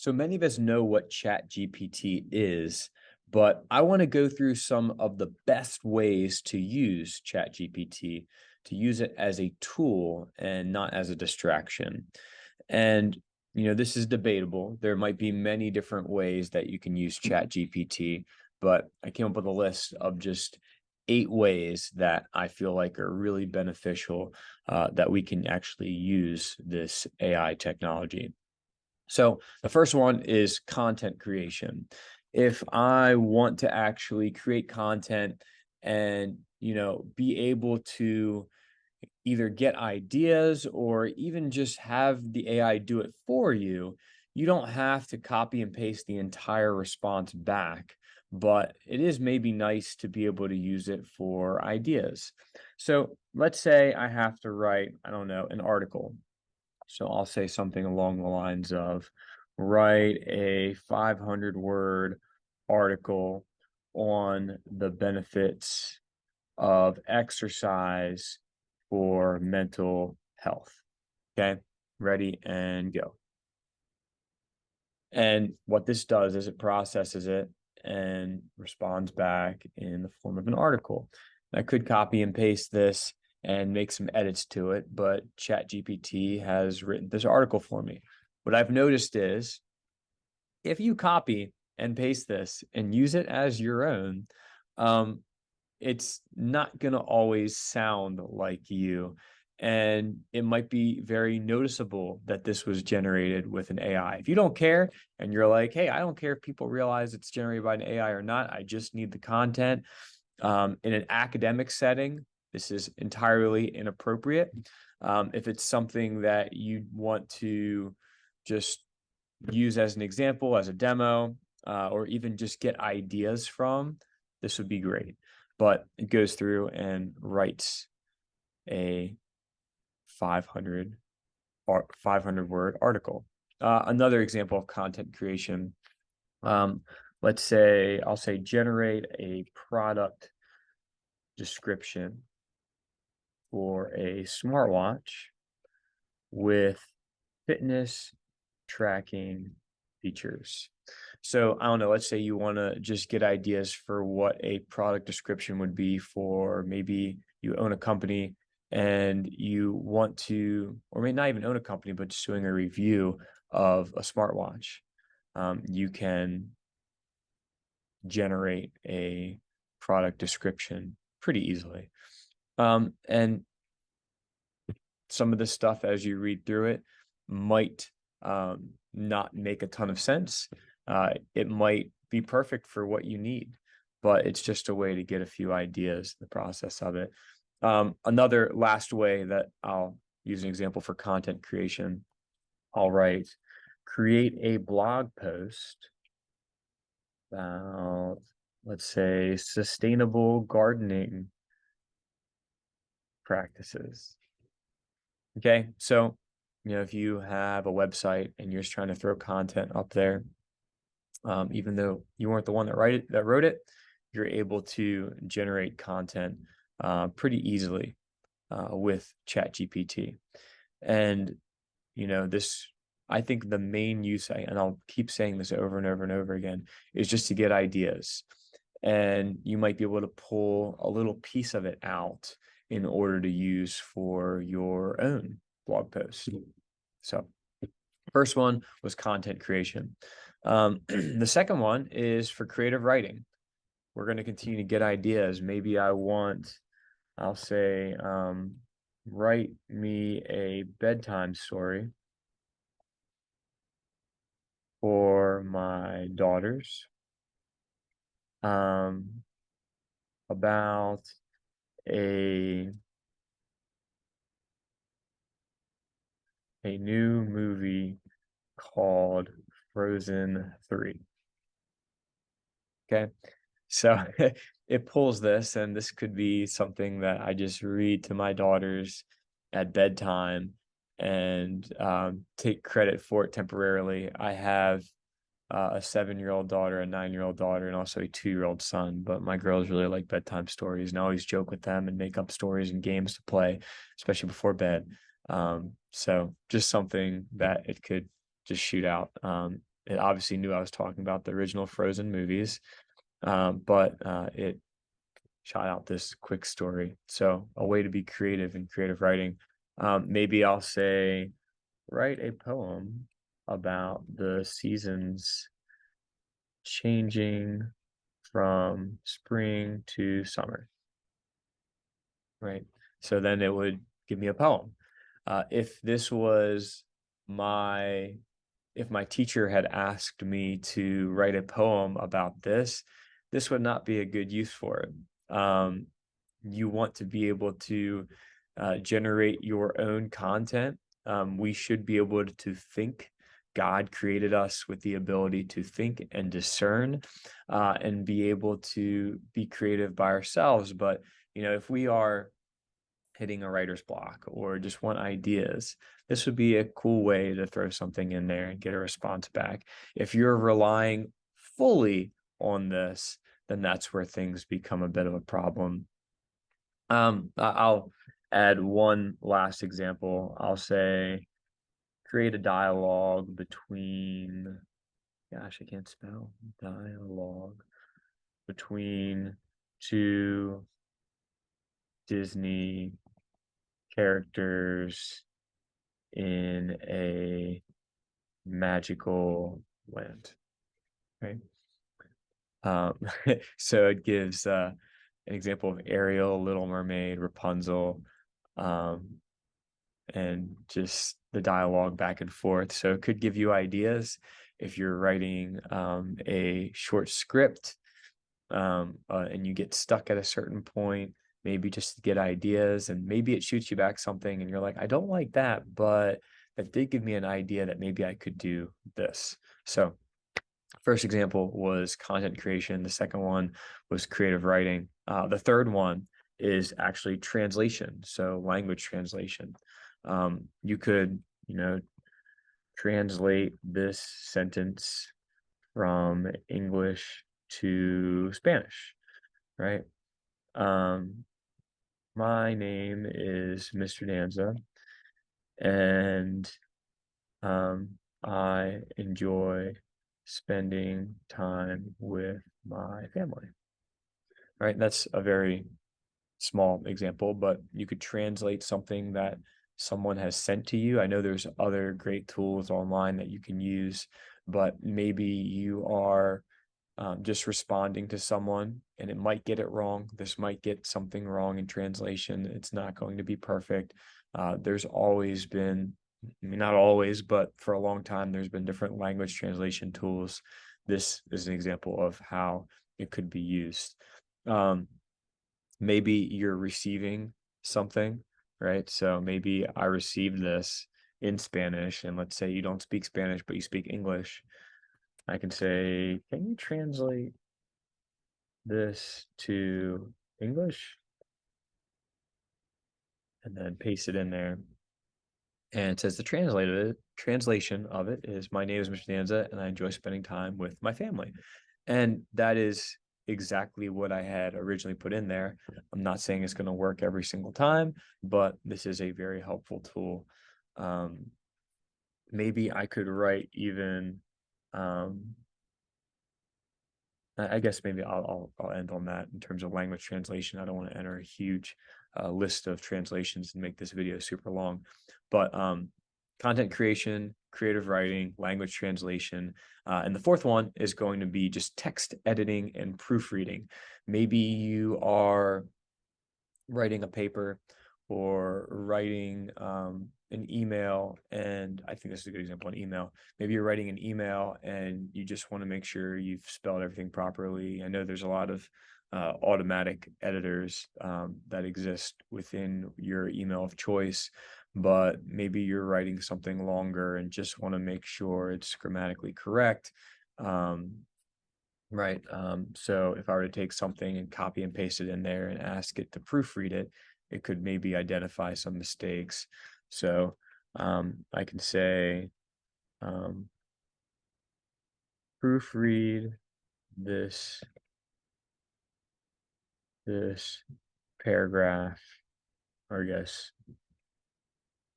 So many of us know what ChatGPT is, but I want to go through some of the best ways to use ChatGPT, to use it as a tool and not as a distraction. And, this is debatable. There might be many different ways that you can use ChatGPT, but I came up with a list of just 8 ways that I feel like are really beneficial that we can actually use this AI technology. So the first one is content creation. If I want to actually create content and, be able to either get ideas or even just have the AI do it for you, you don't have to copy and paste the entire response back, but it is maybe nice to be able to use it for ideas. So let's say I have to write, I don't know, an article. So I'll say something along the lines of write a 500-word article on the benefits of exercise for mental health. Okay, ready and go. And what this does is it processes it and responds back in the form of an article. I could copy and paste this and make some edits to it, but ChatGPT has written this article for me. What I've noticed is if you copy and paste this and use it as your own, it's not going to always sound like you. And it might be very noticeable that this was generated with an AI. If you don't care and you're like, hey, I don't care if people realize it's generated by an AI or not, I just need the content. In an academic setting, this is entirely inappropriate. If it's something that you want to just use as an example, as a demo, or even just get ideas from, this would be great. But it goes through and writes a 500 word article. Another example of content creation. Let's say I'll say generate a product description for a smartwatch with fitness tracking features. So I don't know, let's say you want to just get ideas for what a product description would be for, maybe you own a company and you want to, or may not even own a company, but just doing a review of a smartwatch. You can generate a product description pretty easily. And some of this stuff, as you read through it, might not make a ton of sense. It might be perfect for what you need, but it's just a way to get a few ideas, the process of it. Another last way that I'll use an example for content creation, I'll write, create a blog post about, let's say, sustainable gardening practices. Okay, so if you have a website and you're just trying to throw content up there, even though you weren't the one that wrote it, you're able to generate content pretty easily with ChatGPT. And this, I think the main use, and I'll keep saying this over and over and over again, is just to get ideas. And you might be able to pull a little piece of it out in order to use for your own blog post. So first one was content creation. The second one is for creative writing. We're going to continue to get ideas. Maybe I'll say, write me a bedtime story for my daughters about a new movie called Frozen 3. Okay, so it pulls this, and this could be something that I just read to my daughters at bedtime and take credit for it temporarily. I have a 7-year-old daughter, a 9-year-old daughter, and also a 2-year-old son. But my girls really like bedtime stories, and I always joke with them and make up stories and games to play, especially before bed. So just something that it could just shoot out. it obviously knew I was talking about the original Frozen movies, but it shot out this quick story. So a way to be creative in creative writing. Maybe I'll say, write a poem about the seasons changing from spring to summer, right? So then it would give me a poem. If this was my if my teacher had asked me to write a poem about this would not be a good use for it. You want to be able to generate your own content. We should be able to think. God created us with the ability to think and discern, and be able to be creative by ourselves. But if we are hitting a writer's block or just want ideas, this would be a cool way to throw something in there and get a response back. If you're relying fully on this, then that's where things become a bit of a problem. I'll add one last example. I'll say create a dialogue between, gosh, I can't spell, dialogue between two Disney characters in a magical land, right? So it gives an example of Ariel, Little Mermaid, Rapunzel, and just the dialogue back and forth. So it could give you ideas if you're writing a short script, and you get stuck at a certain point, maybe just to get ideas, and maybe it shoots you back something and you're like, I don't like that, but that did give me an idea that maybe I could do this. So first example was content creation. The second one was creative writing. The third one is actually translation. So language translation. You could, translate this sentence from English to Spanish, right? My name is Mr. Danza, and I enjoy spending time with my family, right? That's a very small example, but you could translate something that someone has sent to you. I know there's other great tools online that you can use, but maybe you are just responding to someone and it might get it wrong. This might get something wrong in translation. It's not going to be perfect. There's always been, I mean, not always, but for a long time, there's been different language translation tools. This is an example of how it could be used. Maybe you're receiving something, right? So maybe I received this in Spanish, and let's say you don't speak Spanish, but you speak English. I can say, can you translate this to English? And then paste it in there. And it says the translation of it is, my name is Mr. Danza and I enjoy spending time with my family. And that is exactly what I had originally put in there. I'm not saying it's going to work every single time, but this is a very helpful tool. Maybe I could write even, I guess maybe I'll end on that in terms of language translation. I don't want to enter a huge list of translations and make this video super long, but content creation, creative writing, language translation, and the fourth one is going to be just text editing and proofreading. Maybe you are writing a paper or writing an email, and I think this is a good example, an email. Maybe you're writing an email and you just want to make sure you've spelled everything properly. I know there's a lot of automatic editors that exist within your email of choice, but maybe you're writing something longer and just want to make sure it's grammatically correct. Right. So if I were to take something and copy and paste it in there and ask it to proofread it, it could maybe identify some mistakes. So I can say, proofread this paragraph, or I guess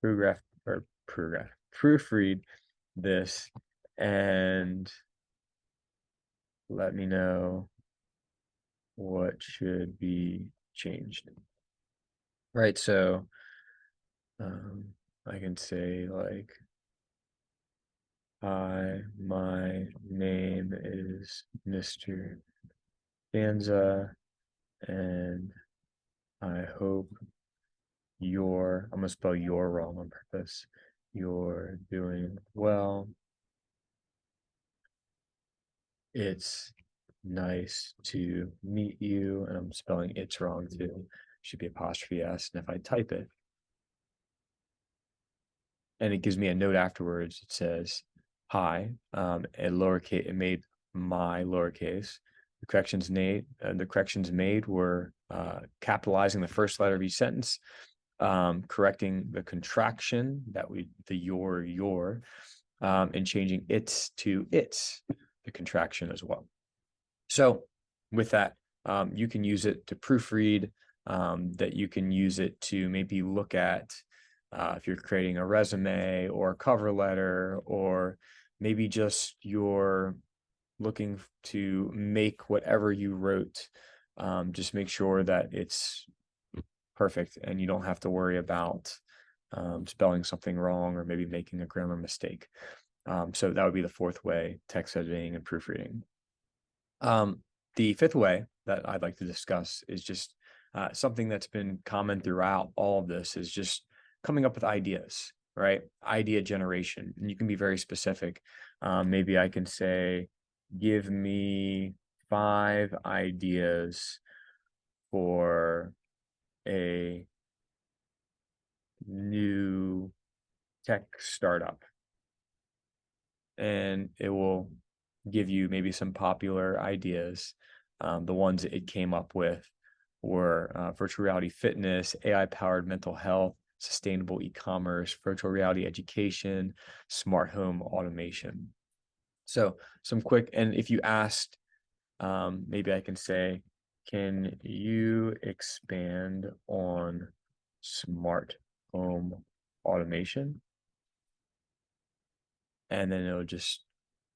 proofread this and let me know what should be changed. Right, so I can say like, hi, my name is Mr. Danza, and I hope I'm gonna spell your wrong on purpose. You're doing well. It's nice to meet you, and I'm spelling it's wrong too. Should be apostrophe S, and if I type it, and it gives me a note afterwards, it says, hi, and lowercase, it made my lowercase. The corrections made were capitalizing the first letter of each sentence, correcting the contraction the your, and changing its to its, the contraction as well. So with that, you can use it to proofread, that you can use it to maybe look at if you're creating a resume or a cover letter, or maybe just you're looking to make whatever you wrote, just make sure that it's perfect and you don't have to worry about spelling something wrong or maybe making a grammar mistake. So that would be the fourth way: text editing and proofreading. The fifth way that I'd like to discuss is just something that's been common throughout all of this, is just coming up with ideas, right? Idea generation. And you can be very specific. Maybe I can say, give me 5 ideas for a new tech startup. And it will give you maybe some popular ideas. The ones it came up with were virtual reality fitness, AI-powered mental health, sustainable e-commerce, virtual reality education, smart home automation. So some quick, and if you asked, maybe I can say, can you expand on smart home automation? And then it'll just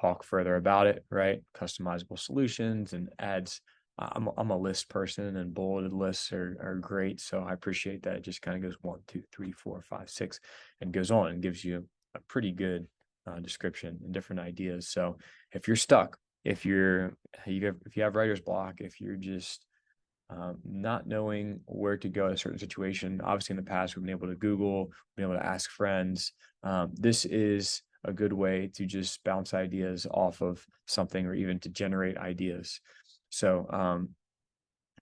talk further about it, right? Customizable solutions and adds. I'm a list person, and bulleted lists are great. So I appreciate that. It just kind of goes 1, 2, 3, 4, 5, 6, and goes on and gives you a pretty good description and different ideas. So if you're stuck, if you have writer's block, if you're just not knowing where to go in a certain situation, obviously in the past we've been able to Google, been able to ask friends. This is a good way to just bounce ideas off of something, or even to generate ideas. So,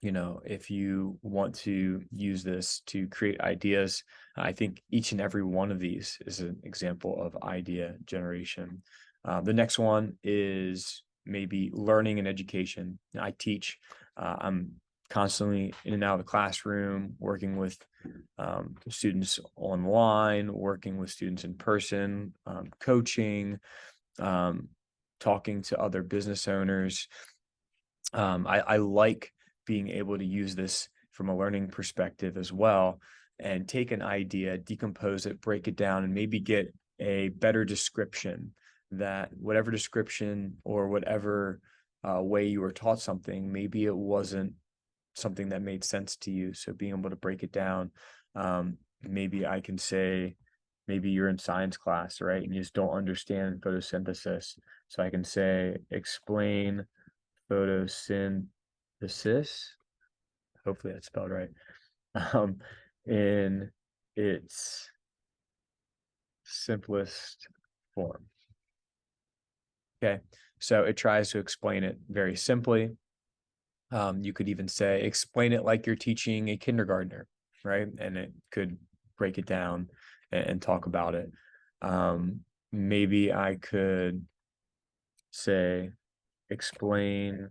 if you want to use this to create ideas, I think each and every one of these is an example of idea generation. The next one is maybe learning and education. I teach. I'm constantly in and out of the classroom, working with students online, working with students in person, coaching, talking to other business owners. I like being able to use this from a learning perspective as well, and take an idea, decompose it, break it down, and maybe get a better description, that whatever description or whatever way you were taught something, maybe it wasn't something that made sense to you. So being able to break it down, maybe I can say, maybe you're in science class, right? And you just don't understand photosynthesis. So I can say, explain photosynthesis. Hopefully that's spelled right. In its simplest form. Okay, so it tries to explain it very simply. You could even say, explain it like you're teaching a kindergartner, right? And it could break it down and talk about it. Maybe I could say, explain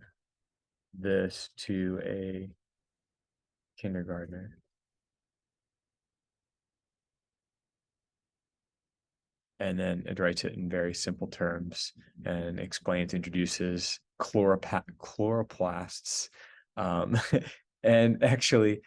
this to a kindergartner. And then it writes it in very simple terms and introduces chloroplasts, and actually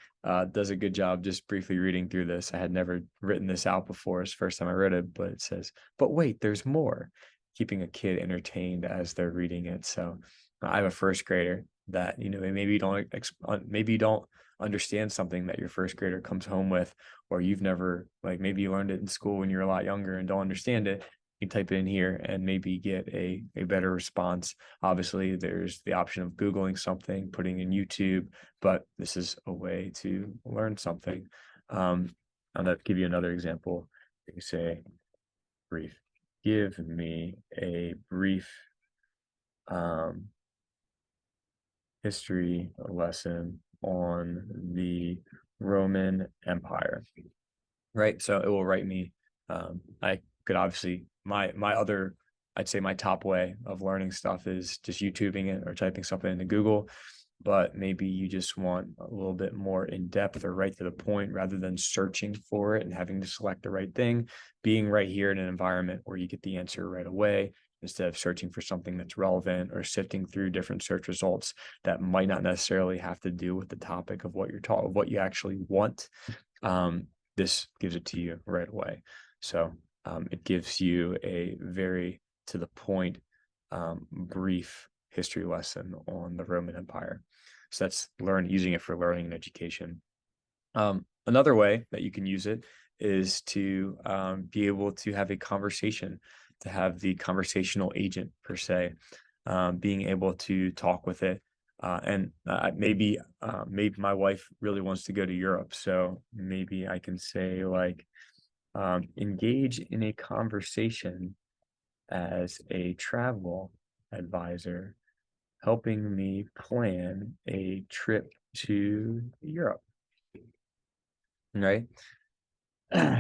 does a good job. Just briefly reading through this, I had never written this out before. It's the first time I read it, but it says, but wait, there's more. keeping a kid entertained as they're reading it. So I have a first grader that, maybe you don't understand something that your first grader comes home with, or you've never, like, maybe you learned it in school when you're a lot younger and don't understand it. You type it in here and maybe get a better response. Obviously, there's the option of Googling something, putting in YouTube, but this is a way to learn something. I'll give you another example. You say, brief. Give me a brief history lesson on the Roman Empire. Right. So it will write me. I could obviously I'd say my top way of learning stuff is just YouTubing it or typing something into Google. But maybe you just want a little bit more in depth or right to the point rather than searching for it and having to select the right thing. Being right here in an environment where you get the answer right away instead of searching for something that's relevant or sifting through different search results that might not necessarily have to do with the topic of what what you actually want. This gives it to you right away. So it gives you a very to the point, brief history lesson on the Roman Empire. So that's using it for learning and education. Another way that you can use it is to be able to have a conversation, to have the conversational agent per se, being able to talk with it. And maybe my wife really wants to go to Europe, so maybe I can say, like, engage in a conversation as a travel advisor, helping me plan a trip to Europe. Right.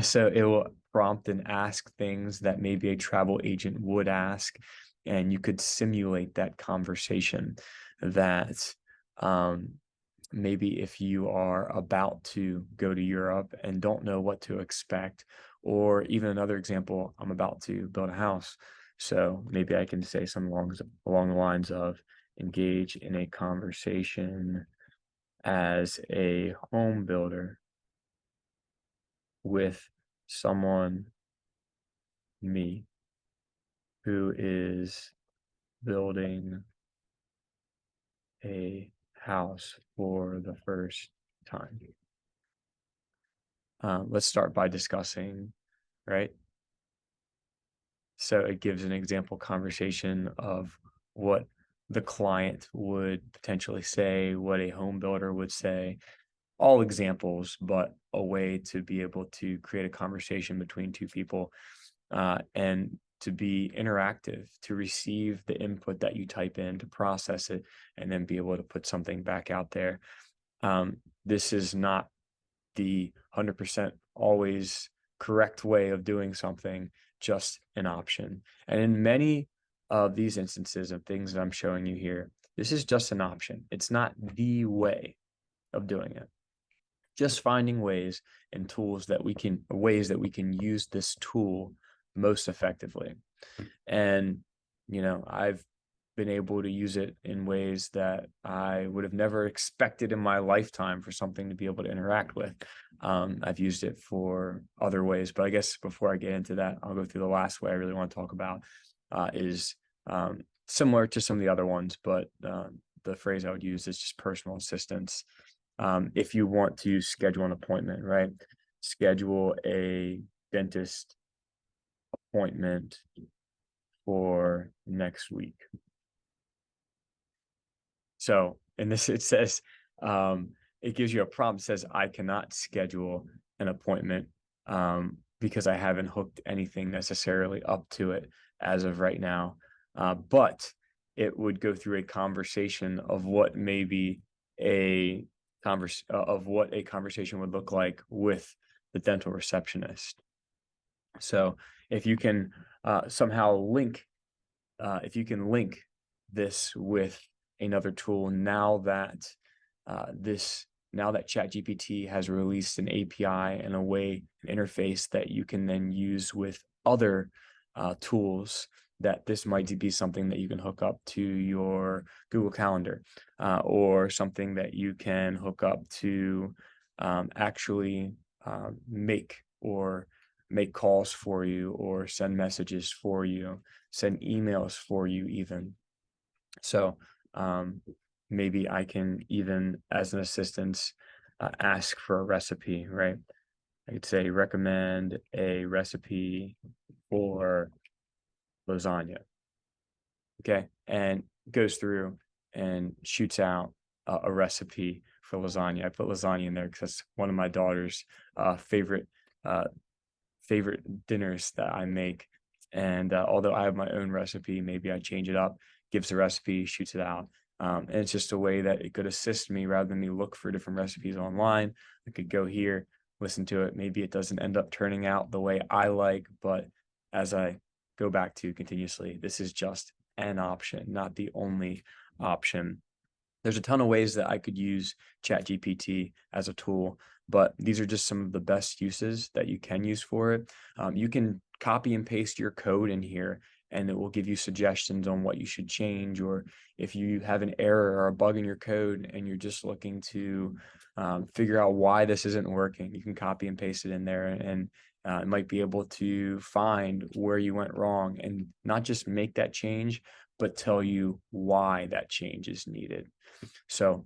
So it will prompt and ask things that maybe a travel agent would ask, and you could simulate that conversation that maybe if you are about to go to Europe and don't know what to expect, or even another example, I'm about to build a house. So maybe I can say something along the lines of engage in a conversation as a home builder with someone, me, who is building a house for the first time. Let's start by discussing, right? So it gives an example conversation of what the client would potentially say, what a home builder would say, all examples, but a way to be able to create a conversation between two people, and to be interactive, to receive the input that you type in, to process it, and then be able to put something back out there. This is not the 100% always correct way of doing something, just an option. And in many of these instances of things that I'm showing you here, this is just an option. It's not the way of doing it. Just finding ways and ways that we can use this tool most effectively. And, I've been able to use it in ways that I would have never expected in my lifetime for something to be able to interact with. I've used it for other ways, but I guess before I get into that, I'll go through the last way I really want to talk about, is similar to some of the other ones, but the phrase I would use is just personal assistance. If you want to schedule an appointment, right? Schedule a dentist appointment for next week. So in this, it says, it gives you a prompt, says, I cannot schedule an appointment because I haven't hooked anything necessarily up to it as of right now. But it would go through a conversation of what maybe of what a conversation would look like with the dental receptionist. So if you can somehow link this with another tool, now that ChatGPT has released an API and an interface that you can then use with other tools, that this might be something that you can hook up to your Google Calendar, or something that you can hook up to actually make calls for you or send messages for you. send emails for you even. So maybe I can even, as an assistant, ask for a recipe, right? I could say recommend a recipe for lasagna. Okay, and goes through and shoots out a recipe for lasagna. I put lasagna in there because that's one of my daughter's favorite uh, favorite dinners that I make. And although I have my own recipe, maybe I change it up, gives the recipe, shoots it out. And it's just a way that it could assist me rather than me look for different recipes online. I could go here, listen to it. Maybe it doesn't end up turning out the way I like, but as I go back to continuously, this is just an option, not the only option. There's a ton of ways that I could use ChatGPT as a tool, but these are just some of the best uses that you can use for it. You can copy and paste your code in here, and it will give you suggestions on what you should change, or if you have an error or a bug in your code and you're just looking to figure out why this isn't working, you can copy and paste it in there, and it might be able to find where you went wrong and not just make that change, but tell you why that change is needed. So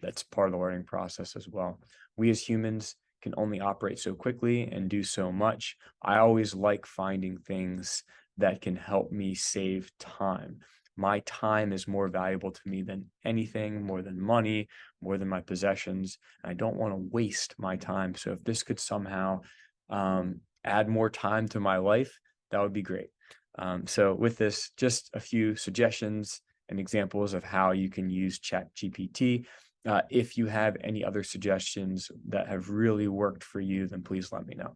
that's part of the learning process as well. We as humans can only operate so quickly and do so much. I always like finding things that can help me save time. My time is more valuable to me than anything, more than money, more than my possessions. I don't want to waste my time. So if this could somehow add more time to my life, that would be great. So with this, just a few suggestions and examples of how you can use ChatGPT. If you have any other suggestions that have really worked for you, then please let me know.